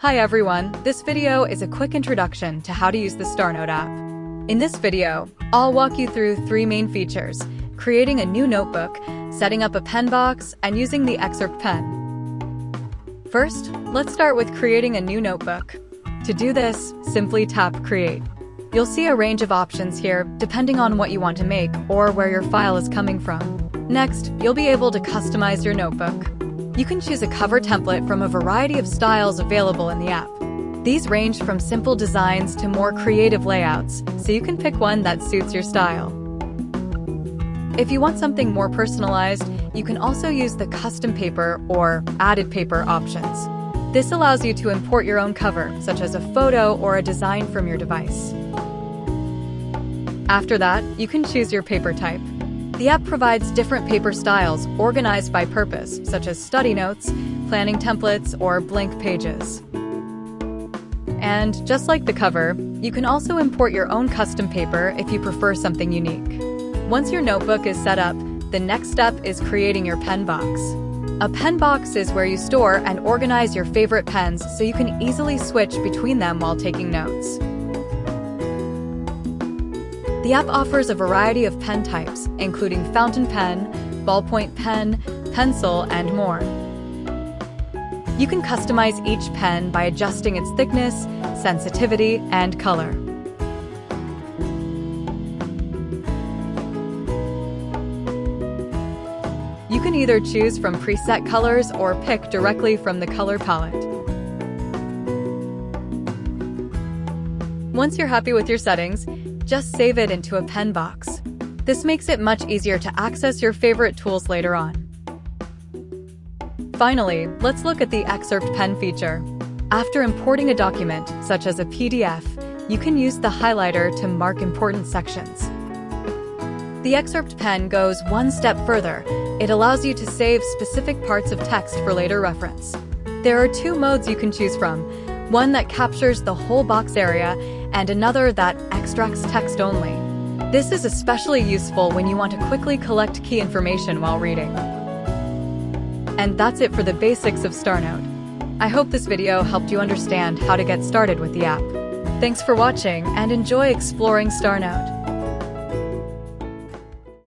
Hi everyone, this video is a quick introduction to how to use the StarNote app. In this video, I'll walk you through three main features: creating a new notebook, setting up a Penbox, and using the Excerpt Pen. First, let's start with creating a new notebook. To do this, simply tap Create. You'll see a range of options here depending on what you want to make or where your file is coming from. Next, you'll be able to customize your notebook. You can choose a cover template from a variety of styles available in the app. These range from simple designs to more creative layouts, so you can pick one that suits your style. If you want something more personalized, you can also use the custom paper or added paper options. This allows you to import your own cover, such as a photo or a design from your device. After that, you can choose your paper type. The app provides different paper styles organized by purpose, such as study notes, planning templates, or blank pages. And just like the cover, you can also import your own custom paper if you prefer something unique. Once your notebook is set up, the next step is creating your pen box. A pen box is where you store and organize your favorite pens so you can easily switch between them while taking notes. The app offers a variety of pen types, including fountain pen, ballpoint pen, pencil, and more. You can customize each pen by adjusting its thickness, sensitivity, and color. You can either choose from preset colors or pick directly from the color palette. Once you're happy with your settings, just save it into a pen box. This makes it much easier to access your favorite tools later on. Finally, let's look at the Excerpt Pen feature. After importing a document, such as a PDF, you can use the highlighter to mark important sections. The Excerpt Pen goes one step further. It allows you to save specific parts of text for later reference. There are two modes you can choose from: one that captures the whole box area, and another that extracts text only. This is especially useful when you want to quickly collect key information while reading. And that's it for the basics of StarNote. I hope this video helped you understand how to get started with the app. Thanks for watching and enjoy exploring StarNote.